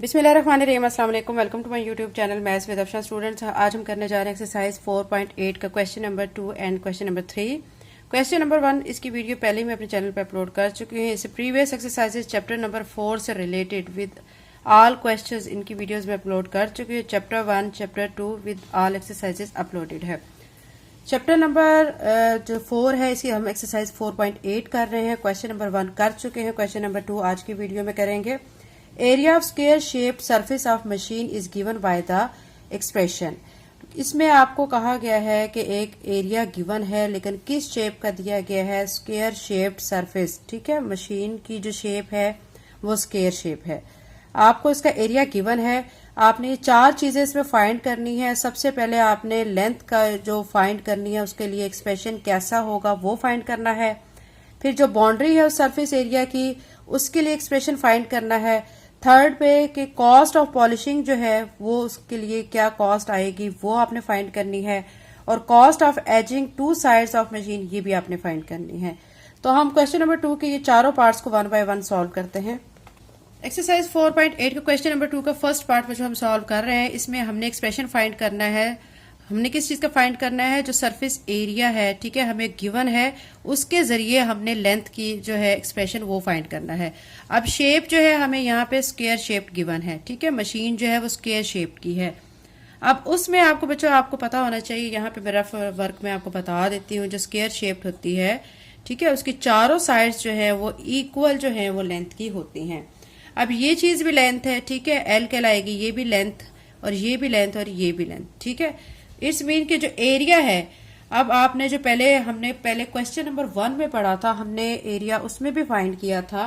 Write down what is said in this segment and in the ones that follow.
बिस्मिल्लाहिर्रहमानिर्रहीम, अस्सलाम वालेकुम। Welcome to my YouTube channel maths with Afsha students. आज हम करने जा रहे हैं एक्सरसाइज 4.8 का question number 2 and question number 3। Question number 1 इसकी वीडियो पहले ही मैं अपने चैनल पर अपलोड कर चुकी हूँ। इसे प्रीवियस एक्सरसाइजेज चैप्टर नंबर 4 से रिलेटेड विद ऑल क्वेश्चंस इनकी वीडियोस में अपलोड कर चुकी हूँ। Chapter 1 chapter 2 with all exercises uploaded है। चैप्टर नंबर जो 4 है इसी हम एक्सरसाइज 4.8 कर रहे हैं। क्वेश्चन नंबर 1 कर चुके हैं। क्वेश्चन नंबर 2 आज की वीडियो में करेंगे। Area of square shaped surface of machine is given by the expression. इसमें आपको कहा गया है कि एक एरिया गिवन है, लेकिन किस शेप का दिया गया है? Square shaped surface. ठीक है, मशीन की जो शेप है वो स्क्वायर शेप है। आपको इसका एरिया गिवन है। आपने ये 4 चीजें इसमें फाइंड करनी है। सबसे पहले आपने लेंथ का जो फाइंड करनी है उसके लिए एक्सप्रेशन कैसा होगा वो फाइंड करना है। फिर जो बाउंड्री है उस सरफेस एरिया की उसके लिए एक्सप्रेशन फाइंड करना है। थर्ड पे कि कॉस्ट ऑफ पॉलिशिंग जो है वो उसके लिए क्या कॉस्ट आएगी वो आपने फाइंड करनी है। और cost of ageing 2 sides of machine ये भी आपने फाइंड करनी है। तो हम क्वेश्चन नंबर 2 के ये चारों पार्ट्स को 1 बाय 1 सॉल्व करते हैं। एक्सरसाइज 4.8 का क्वेश्चन नंबर 2 का फर्स्ट पार्ट में जो हम सॉल्व कर रहे हैं इसमें हमने एक्सप्रेशन फाइंड करना है। हमने किस चीज का फाइंड करना है? जो सरफेस एरिया है, ठीक है, हमें गिवन है, उसके जरिए हमने लेंथ की जो है एक्सप्रेशन वो फाइंड करना है। अब शेप जो है हमें यहाँ पे स्क्वायर शेप गिवन है, ठीक है, मशीन जो है वो स्क्वायर शेप की है। अब उसमें आपको बच्चों आपको पता होना चाहिए, यहाँ पे मेरा वर्क में आपको बता देती हूँ, जो स्क्वायर शेप होती है, ठीक है, उसकी चारों साइड्स जो है वो इक्वल जो है वो लेंथ की होती हैं। अब ये चीज भी लेंथ है, ठीक है, एल कहलाएगी, ये भी लेंथ और ये भी लेंथ और ये भी लेंथ, ठीक है। इट्स मीन के जो एरिया है, अब आपने जो हमने पहले क्वेश्चन नंबर 1 में पढ़ा था, हमने एरिया उसमें भी फाइंड किया था।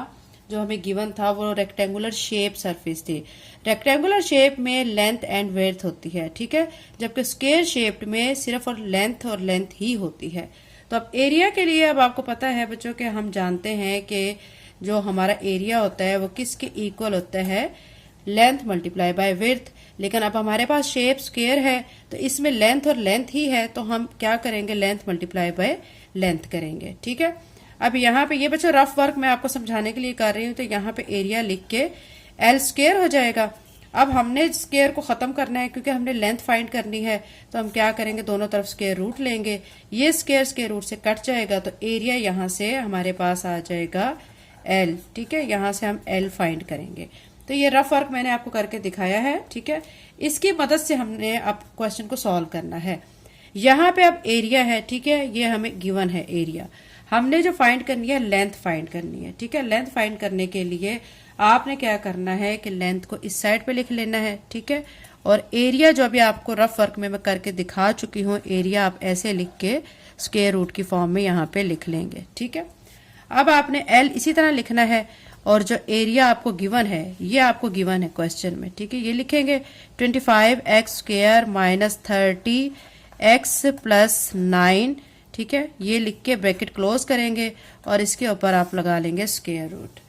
जो हमें गिवन था वो रेक्टेंगुलर शेप सरफेस थी। रेक्टेंगुलर शेप में लेंथ एंड विड्थ होती है, ठीक है, जबकि स्क्वायर शेप में सिर्फ और लेंथ ही होती है। तो अब एरिया के लिए अब आपको पता है बच्चों के हम जानते हैं कि जो हमारा एरिया होता है वो किसके इक्वल होता है? Length multiply by width. लेकिन अब हमारे पास शेप स्क्वायर है तो इसमें लेंथ ही है, तो हम क्या करेंगे? लेंथ मल्टीप्लाई बाय लेंथ करेंगे, ठीक है। अब यहाँ पे ये बच्चों रफ वर्क मैं आपको समझाने के लिए कर रही हूँ, तो यहाँ पे एरिया लिख के एल स्क्वायर हो जाएगा। अब हमने स्क्वायर को खत्म करना है क्योंकि हमने लेंथ फाइंड करनी है, तो हम क्या करेंगे? दोनों तरफ स्क्वायर रूट लेंगे। ये स्क्वायर रूट से कट जाएगा तो एरिया यहाँ से हमारे पास आ जाएगा एल, ठीक है। यहाँ से हम एल फाइंड करेंगे। तो ये रफ वर्क मैंने आपको करके दिखाया है, ठीक है। इसकी मदद से हमने अब क्वेश्चन को सॉल्व करना है। यहाँ पे अब एरिया है, ठीक है, ये हमें गिवन है एरिया। हमने जो फाइंड करनी है लेंथ फाइंड करनी है, ठीक है। लेंथ फाइंड करने के लिए आपने क्या करना है कि लेंथ को इस साइड पे लिख लेना है, ठीक है। और एरिया जो अभी आपको रफ वर्क में मैं करके दिखा चुकी हूँ, एरिया आप ऐसे लिख के स्क्वायर रूट की फॉर्म में यहाँ पे लिख लेंगे, ठीक है। अब आपने एल इसी तरह लिखना है और जो एरिया आपको गिवन है ये आपको गिवन है क्वेश्चन में, ठीक है। ये लिखेंगे 25x square minus 30x plus 9, ठीक है। ये लिख के ब्रैकेट क्लोज करेंगे और इसके ऊपर आप लगा लेंगे स्क्वायर रूट।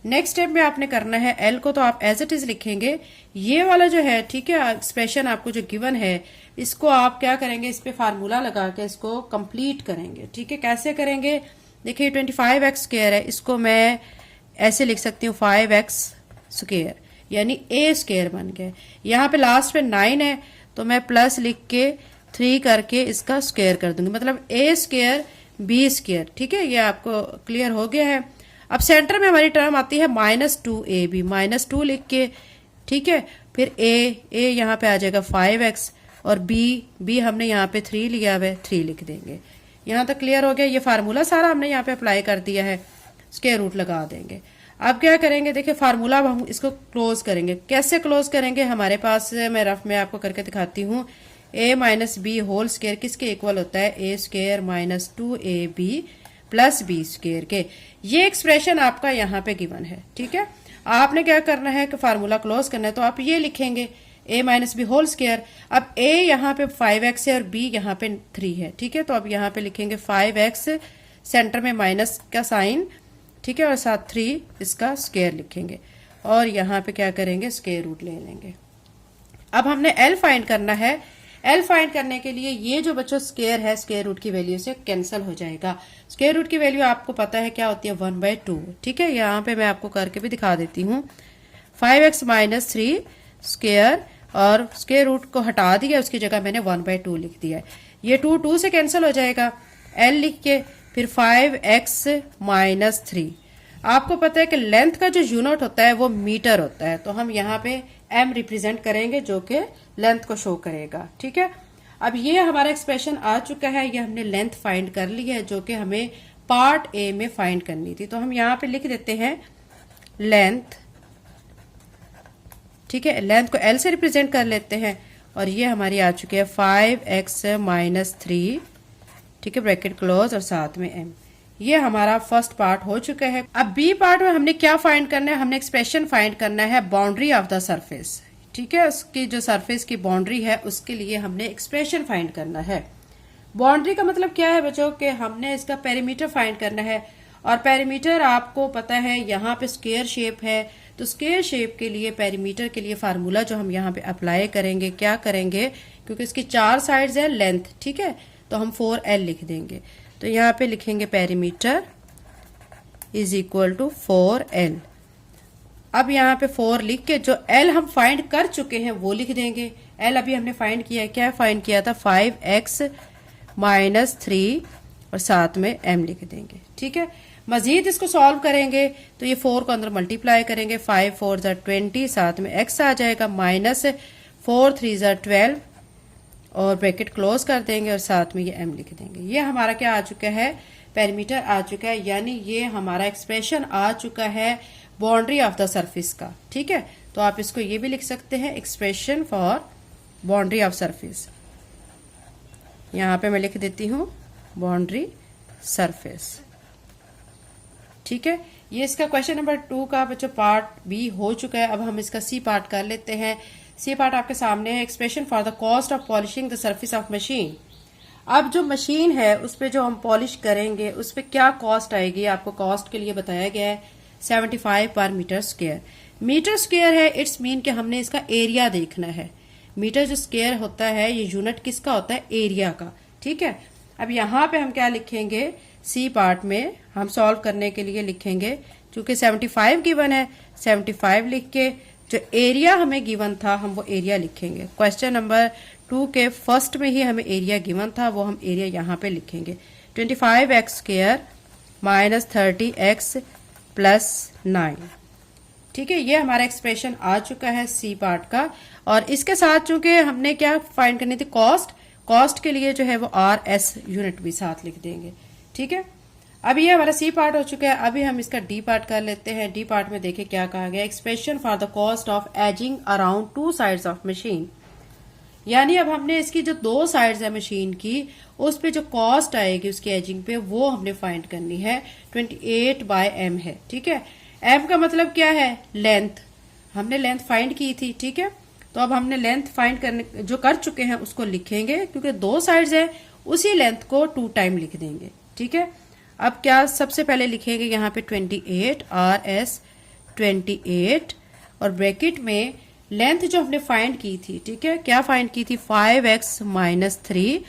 नेक्स्ट स्टेप में आपने करना है एल को तो आप एज इट इज लिखेंगे। ये वाला जो है, ठीक है, एक्सप्रेशन आपको जो गिवन है इसको आप क्या करेंगे? इस पे फार्मूला लगा के इसको कंप्लीट करेंगे, ठीक है। कैसे करेंगे? देखिए 25x स्क्वायर है, इसको मैं ऐसे लिख सकती हूँ 5x स्क्वायर, यानी a स्क्वायर बन गया। यहाँ पे लास्ट पे 9 है तो मैं प्लस लिख के 3 करके इसका स्क्वायर कर दूंगी, मतलब a स्क्वायर b स्क्वायर, ठीक है। ये आपको क्लियर हो गया है। अब सेंटर में हमारी टर्म आती है -2ab, -2 लिख के, ठीक है। फिर a यहाँ पे आ जाएगा 5x और b हमने यहाँ पे 3 लिया हुआ है, 3 लिख देंगे। यहाँ तक क्लियर हो गया। ये फार्मूला सारा हमने यहाँ पे अप्लाई कर दिया है, स्क्वायर रूट लगा देंगे। अब क्या करेंगे? देखिए फार्मूला अब हम इसको क्लोज करेंगे। कैसे क्लोज करेंगे? हमारे पास मैं रफ में आपको करके दिखाती हूँ। a minus B whole square किसके इक्वल होता है? a square minus 2ab plus b square के। ये एक्सप्रेशन आपका यहाँ पे गिवन है, ठीक है। आपने क्या करना है कि फार्मूला क्लोज करना है, तो आप ये लिखेंगे a minus B whole square. अब a यहाँ पे 5x है और b यहाँ पे 3 है, ठीक है। तो अब यहाँ पे लिखेंगे 5x, सेंटर में माइनस का साइन, ठीक है, और साथ 3 इसका स्क्वायर लिखेंगे और यहाँ पे क्या करेंगे? स्क्वायर रूट ले लेंगे। अब हमने एल फाइंड करना है। एल फाइंड करने के लिए ये जो बच्चों स्क्वायर है स्क्वायर रूट की वैल्यू से कैंसिल हो जाएगा। स्क्वायर रूट की वैल्यू आपको पता है क्या होती है? 1/2, ठीक है। यहाँ पे मैं आपको करके भी दिखा देती हूँ। 5x माइनस 3 स्क्वायर और स्क्वायर रूट को हटा दिया, उसकी जगह मैंने 1/2 लिख दिया है। ये 2 से कैंसिल हो जाएगा, l लिख के फिर 5x माइनस 3। आपको पता है कि लेंथ का जो यूनिट होता है वो मीटर होता है, तो हम यहाँ पे m रिप्रेजेंट करेंगे जो कि लेंथ को शो करेगा। ठीक है, अब ये हमारा एक्सप्रेशन आ चुका है, ये हमने लेंथ फाइंड कर ली है जो कि हमें पार्ट ए में फाइंड करनी थी। तो हम यहाँ पे लिख देते हैं लेंथ। ठीक है, लेंथ को l से रिप्रेजेंट कर लेते हैं और ये हमारी आ चुकी है 5x माइनस 3। ठीक है, ब्रैकेट क्लोज और साथ में m। ये हमारा फर्स्ट पार्ट हो चुका है। अब बी पार्ट में हमने क्या फाइंड करना है, हमने एक्सप्रेशन फाइंड करना है बाउंड्री ऑफ द सरफेस। ठीक है, उसकी जो सरफेस की बाउंड्री है उसके लिए हमने एक्सप्रेशन फाइंड करना है। बाउंड्री का मतलब क्या है बच्चों कि हमने इसका पेरीमीटर फाइंड करना है, और पेरीमीटर आपको पता है यहाँ पे स्क्वायर शेप है, तो स्क्वायर शेप के लिए पेरीमीटर के लिए फार्मूला जो हम यहाँ पे अप्लाई करेंगे, क्या करेंगे, क्योंकि इसकी 4 साइड्स है लेंथ। ठीक है, तो हम 4l लिख देंगे। तो यहाँ पे लिखेंगे perimeter is equal to 4l। अब यहाँ पे 4 लिख के जो l हम फाइंड कर चुके हैं वो लिख देंगे। l अभी हमने फाइंड किया है, क्या फाइंड किया था, 5x माइनस 3 और साथ में m लिख देंगे। ठीक है, मजीद इसको सॉल्व करेंगे तो ये 4 को अंदर मल्टीप्लाई करेंगे, 5 4 ज़ा 20, साथ में x आ जाएगा, माइनस 4 3 ज़ा 12 और ब्रैकेट क्लोज कर देंगे और साथ में ये m लिख देंगे। ये हमारा क्या आ चुका है, पेरीमीटर आ चुका है, यानी ये हमारा एक्सप्रेशन आ चुका है बाउंड्री ऑफ द सरफेस का। ठीक है, तो आप इसको ये भी लिख सकते हैं, expression for boundary of surface. यहाँ पे मैं लिख देती हूँ बाउंड्री सरफेस। ठीक है, ये इसका क्वेश्चन नंबर 2 का बच्चों पार्ट बी हो चुका है। अब हम इसका सी पार्ट कर लेते हैं। सी पार्ट आपके सामने है, expression for the cost of polishing the surface of machine. अब जो मशीन है उस पर जो हम पॉलिश करेंगे उस पर क्या कॉस्ट आएगी, आपको कॉस्ट के लिए बताया गया है 75 पर मीटर स्क्वायर। मीटर स्क्वायर है, इट्स मीन कि हमने इसका एरिया देखना है। मीटर जो स्क्वायर होता है ये यूनिट किसका होता है, एरिया का। ठीक है, अब यहाँ पे हम क्या लिखेंगे, सी पार्ट में हम सॉल्व करने के लिए लिखेंगे, क्योंकि 75 गिवन है, 75 लिख के जो एरिया हमें गिवन था हम वो एरिया लिखेंगे। क्वेश्चन नंबर 2 के फर्स्ट में ही हमें एरिया गिवन था, वो हम एरिया यहाँ पे लिखेंगे, 25x square minus 30x plus 9। ठीक है, ये हमारा एक्सप्रेशन आ चुका है सी पार्ट का। और इसके साथ चूंकि हमने क्या फाइंड करनी थी, कॉस्ट के लिए जो है वो RS यूनिट भी साथ लिख देंगे। ठीक है, अभी ये हमारा सी पार्ट हो चुका है। अभी हम इसका डी पार्ट कर लेते हैं। डी पार्ट में देखें क्या कहा गया, expression for the cost of ageing around 2 sides of machine. यानी अब हमने इसकी जो 2 साइड्स है मशीन की उस पे जो कॉस्ट आएगी उसकी एजिंग पे वो हमने फाइंड करनी है। 28/m है। ठीक है, m का मतलब क्या है, लेंथ। हमने लेंथ फाइंड की थी। ठीक है, तो अब हमने लेंथ फाइंड करने जो कर चुके हैं उसको लिखेंगे, क्योंकि 2 साइड्स है उसी लेंथ को 2 टाइम लिख देंगे। ठीक है, अब क्या सबसे पहले लिखेंगे यहाँ पे 28 RS 28 और ब्रैकेट में लेंथ जो हमने फाइंड की थी। ठीक है, क्या फाइंड की थी, 5x माइनस 3।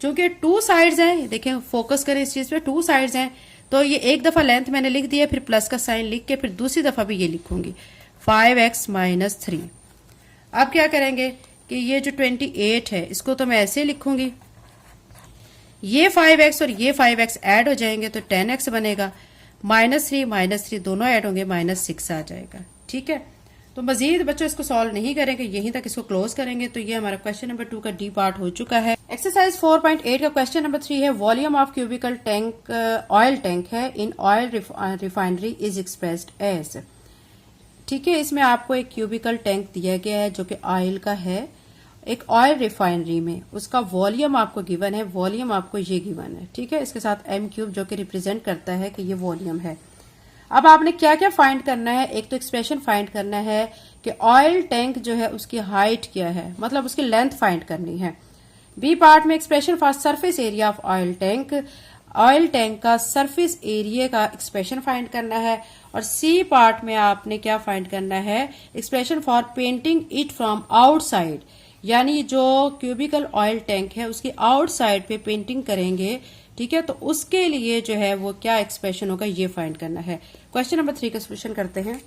चूंकि 2 साइड्स हैं, देखें फोकस करें इस चीज पे, 2 साइड्स हैं तो ये एक दफा लेंथ मैंने लिख दिया, फिर प्लस का साइन लिख के फिर दूसरी दफा भी ये लिखूंगी 5x माइनस 3। अब क्या करेंगे कि ये जो 28 है इसको तो मैं ऐसे लिखूंगी, ये 5x और ये 5x ऐड हो जाएंगे तो 10x बनेगा, माइनस 3 दोनों ऐड होंगे, -6 आ जाएगा। ठीक है, तो मजीद बच्चों इसको सॉल्व नहीं करेंगे, यहीं तक इसको क्लोज करेंगे। तो ये हमारा क्वेश्चन नंबर 2 का डी पार्ट हो चुका है। एक्सरसाइज 4.8 का क्वेश्चन नंबर 3 है, volume of cubical tank oil tank है in oil refinery is expressed as. ठीक है, इसमें आपको एक क्यूबिकल टैंक दिया गया है जो कि ऑयल का है एक ऑयल रिफाइनरी में, उसका वॉल्यूम आपको गिवन है, वॉल्यूम आपको ये गिवन है। ठीक है, इसके साथ m³ जो कि रिप्रेजेंट करता है कि ये वॉल्यूम है। अब आपने क्या क्या फाइंड करना है, एक तो एक्सप्रेशन फाइंड करना है कि ऑयल टैंक जो है उसकी हाइट क्या है, मतलब उसकी लेंथ फाइंड करनी है। बी पार्ट में expression for surface area of oil tank का सरफेस एरिया का एक्सप्रेशन फाइंड करना है। और सी पार्ट में आपने क्या फाइंड करना है, expression for painting it from outside, यानी जो क्यूबिकल ऑयल टैंक है उसकी आउटसाइड पे पेंटिंग करेंगे। ठीक है, तो उसके लिए जो है वो क्या एक्सप्रेशन होगा ये फाइंड करना है। क्वेश्चन नंबर 3 का सोल्यूशन करते हैं।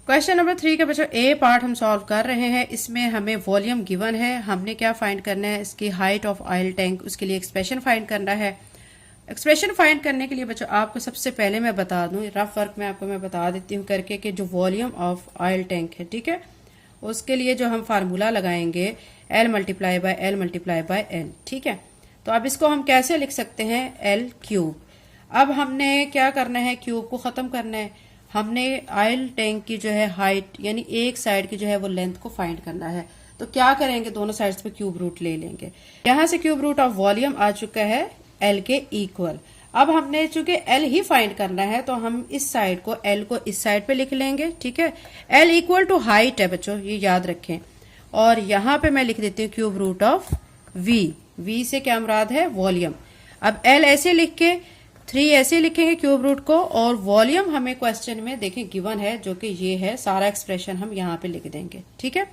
क्वेश्चन नंबर 3 के बच्चों ए पार्ट हम सॉल्व कर रहे हैं। इसमें हमें वॉल्यूम गिवन है, हमने क्या फाइंड करना है, इसकी हाइट ऑफ ऑयल टैंक, उसके लिए एक्सप्रेशन फाइंड करना है। एक्सप्रेशन फाइंड करने के लिए बच्चों आपको सबसे पहले मैं बता दूं, रफ वर्क में आपको मैं बता देती हूँ करके कि जो वॉल्यूम ऑफ ऑयल टैंक है, ठीक है, उसके लिए जो हम फार्मूला लगाएंगे L multiply by L multiply by L, ठीक है। तो अब इसको हम कैसे लिख सकते हैं, L क्यूब। अब हमने क्या करना है, क्यूब को खत्म करना है। हमने ऑयल टैंक की जो है हाइट यानी एक साइड की जो है वो लेंथ को फाइंड करना है। तो क्या करेंगे, दोनों साइड्स पे क्यूब रूट ले लेंगे। यहां से क्यूब रूट ऑफ वॉल्यूम आ चुका है L के इक्वल। अब हमने चूंकि L ही फाइंड करना है तो हम इस साइड को L को इस साइड पे लिख लेंगे, ठीक है। L इक्वल टू हाइट है बच्चों, ये याद रखें। और यहां पे मैं लिख देती हूँ cube root of V। V से क्या मुराद है, वॉल्यूम। अब L ऐसे लिख के 3 ऐसे लिखेंगे क्यूब रूट को, और वॉल्यूम हमें क्वेश्चन में देखें गिवन है जो कि ये है, सारा एक्सप्रेशन हम यहाँ पे लिख देंगे, ठीक है।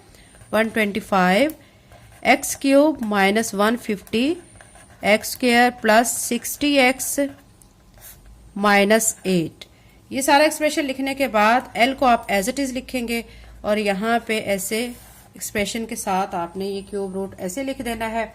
125 x cube minus 150 x square plus 60 x minus 8। ये सारा एक्सप्रेशन लिखने के बाद एल को आप एज इट इज लिखेंगे, और यहाँ पे ऐसे एक्सप्रेशन के साथ आपने ये क्यूब रूट ऐसे लिख देना है।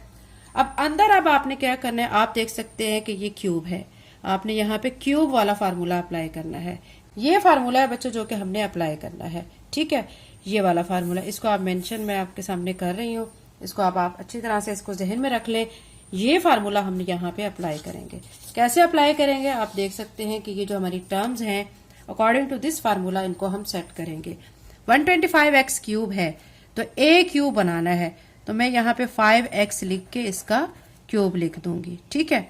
अब अंदर अब आपने क्या करना है, आप देख सकते हैं कि ये क्यूब है, आपने यहाँ पे क्यूब वाला फार्मूला अप्लाई करना है। ये फार्मूला है बच्चों जो कि हमने अप्लाई करना है, ठीक है। ये वाला फार्मूला, इसको आप मेंशन मैं आपके सामने कर रही हूँ, इसको आप अच्छी तरह से इसको जहन में रख लें। ये फार्मूला हमने यहाँ पे अप्लाई करेंगे। कैसे अप्लाई करेंगे, आप देख सकते हैं कि ये जो हमारी टर्म्स हैं अकॉर्डिंग टू दिस फार्मूला इनको हम सेट करेंगे। 125x क्यूब है तो a क्यूब बनाना है, तो मैं यहाँ पे 5x लिख के इसका क्यूब लिख दूंगी, ठीक है।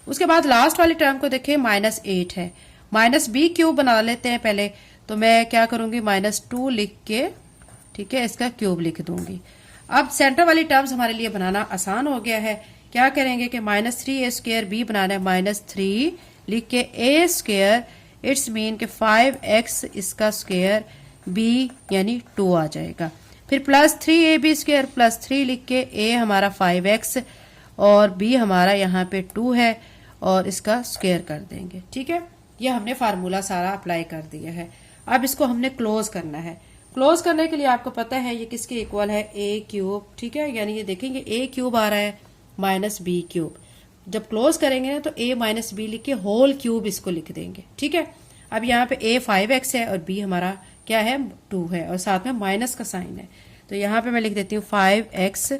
उसके बाद लास्ट वाली टर्म को देखिए -8 है, माइनस b क्यूब बना लेते हैं पहले, तो मैं क्या करूंगी -2 लिख के, ठीक है, इसका क्यूब लिख दूंगी। अब सेंटर वाली टर्म्स हमारे लिए बनाना आसान हो गया है। क्या करेंगे कि -3a स्क्वायर b बनाना है, -3 लिख के a स्क्वायर, इट्स मीन के 5x इसका स्क्वायर, b यानी 2 आ जाएगा। फिर प्लस 3ab स्क्वायर प्लस 3 लिख के a हमारा 5x और b हमारा यहाँ पे 2 है, और इसका स्क्वायर कर देंगे, ठीक है। ये हमने फार्मूला सारा अप्लाई कर दिया है। अब इसको हमने क्लोज करना है। क्लोज करने के लिए आपको पता है ये किसके इक्वल है, a क्यूब, ठीक है। यानी ये देखेंगे a क्यूब आ रहा है माइनस b क्यूब। जब क्लोज करेंगे ना तो a माइनस b लिख के होल क्यूब इसको लिख देंगे, ठीक है। अब यहाँ पे a 5x है और b हमारा क्या है, 2 है, और साथ में माइनस का साइन है, तो यहाँ पे मैं लिख देती हूँ 5x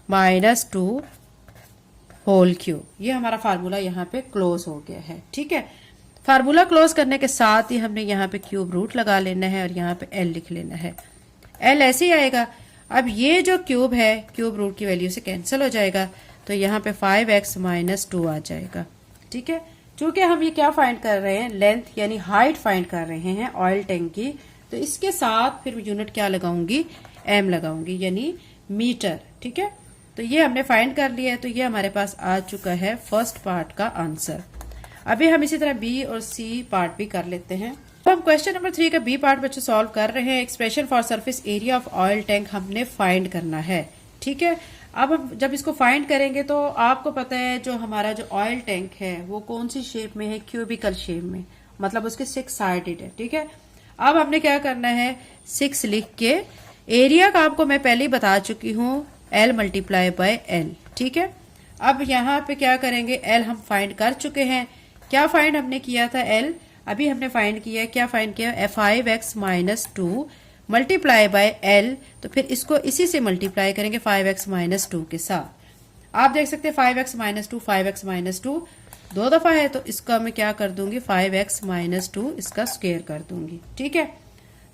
माइनस 2 होल क्यूब। ये हमारा फार्मूला यहाँ पे क्लोज हो गया है, ठीक है। फार्मूला क्लोज करने के साथ ही हमने यहाँ पे क्यूब रूट लगा लेना है और यहाँ पे L लिख लेना है। L ऐसे ही आएगा। अब ये जो क्यूब है क्यूब रूट की वैल्यू से कैंसिल हो जाएगा, तो यहाँ पे 5x माइनस 2 आ जाएगा, ठीक है। चूंकि हम ये क्या फाइंड कर रहे हैं, लेंथ यानी हाइट फाइंड कर रहे हैं ऑयल टैंक की, तो इसके साथ फिर यूनिट क्या लगाऊंगी, m लगाऊंगी यानी मीटर, ठीक है। तो ये हमने फाइंड कर लिया है, तो ये हमारे पास आ चुका है फर्स्ट पार्ट का आंसर। अभी हम इसी तरह बी और सी पार्ट भी कर लेते हैं। तो हम क्वेश्चन नंबर 3 का बी पार्ट बच्चे सॉल्व कर रहे हैं। Expression for surface area of oil tank हमने फाइंड करना है, ठीक है। अब हम जब इसको फाइंड करेंगे तो आपको पता है जो हमारा जो ऑयल टैंक है वो कौन सी शेप में है, क्यूबिकल शेप में, मतलब उसके 6 साइडेड है, ठीक है। अब हमने क्या करना है, 6 लिख के एरिया का आपको मैं पहले ही बता चुकी हूँ, L मल्टीप्लाई बाय L, ठीक है। अब यहाँ पे क्या करेंगे, L हम फाइंड कर चुके हैं। क्या फाइंड हमने किया था, L अभी हमने फाइंड किया, क्या फाइंड किया, 5x minus 2 multiply by L, तो फिर इसको इसी से मल्टीप्लाई करेंगे 5x माइनस 2 के साथ। आप देख सकते हैं 5x माइनस 2 5x माइनस 2 2 दफा है, तो इसका मैं क्या कर दूंगी, 5x माइनस 2 इसका स्क्वायर कर दूंगी, ठीक है।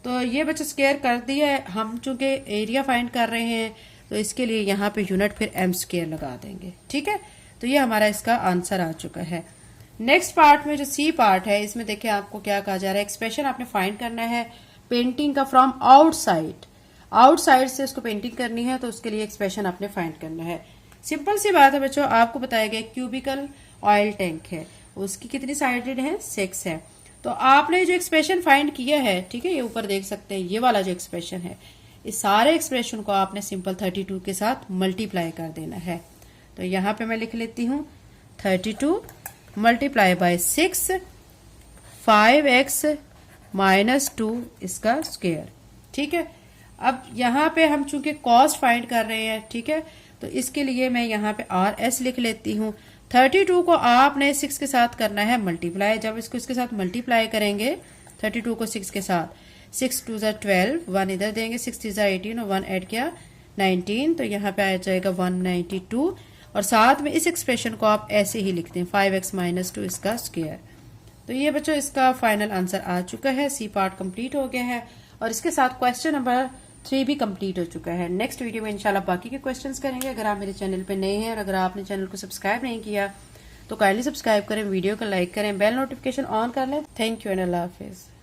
तो ये बच्चे स्क्वायर कर दिया है। हम चूंकि एरिया फाइंड कर रहे हैं तो इसके लिए यहाँ पे यूनिट फिर m स्क्वायर लगा देंगे, ठीक है। तो ये हमारा इसका आंसर आ चुका है। नेक्स्ट पार्ट में जो सी पार्ट है, इसमें देखिए आपको क्या कहा जा रहा है, एक्सप्रेशन आपने फाइंड करना है पेंटिंग का फ्रॉम आउटसाइड। आउटसाइड से उसको पेंटिंग करनी है, तो उसके लिए एक्सप्रेशन आपने फाइंड करना है। सिंपल सी बात है बच्चों, आपको बताया गया क्यूबिकल ऑयल टैंक है, उसकी कितनी साइडेड है, 6 है। तो आपने जो एक्सप्रेशन फाइंड किया है, ठीक है, ये ऊपर देख सकते हैं, ये वाला जो एक्सप्रेशन है, इस सारे एक्सप्रेशन को आपने सिंपल 32 के साथ मल्टीप्लाई कर देना है। तो यहाँ पे मैं लिख लेती हूँ 32 मल्टीप्लाई बाय 6, 5x -2 इसका स्क्वायर। ठीक है, अब यहाँ पे हम चूंकि कॉस्ट फाइंड कर रहे हैं, ठीक है, तो इसके लिए मैं यहाँ पे RS लिख लेती हूँ। 32 को आपने 6 के साथ करना है मल्टीप्लाई। जब इसको इसके साथ मल्टीप्लाई करेंगे 32 को 6 के साथ, 6 2 ज़ा 12, 1 इधर देंगे, 6 3 ज़ा 18 और 1 ऐड किया 19, तो यहाँ पे आ जाएगा 192। और साथ में इस एक्सप्रेशन को आप ऐसे ही लिखते हैं 5x - 2 इसका स्क्वायर। तो ये बच्चों इसका फाइनल आंसर आ चुका है। सी पार्ट कंप्लीट हो गया है और इसके साथ क्वेश्चन नंबर 3 भी कंप्लीट हो चुका है। नेक्स्ट वीडियो में इंशाल्लाह बाकी के क्वेश्चंस करेंगे। अगर आप मेरे चैनल पे नए हैं और अगर आपने चैनल को सब्सक्राइब नहीं किया तो काइंडली सब्सक्राइब करें, वीडियो को लाइक करें, बेल नोटिफिकेशन ऑन कर लें। Thank you and Allah Hafiz.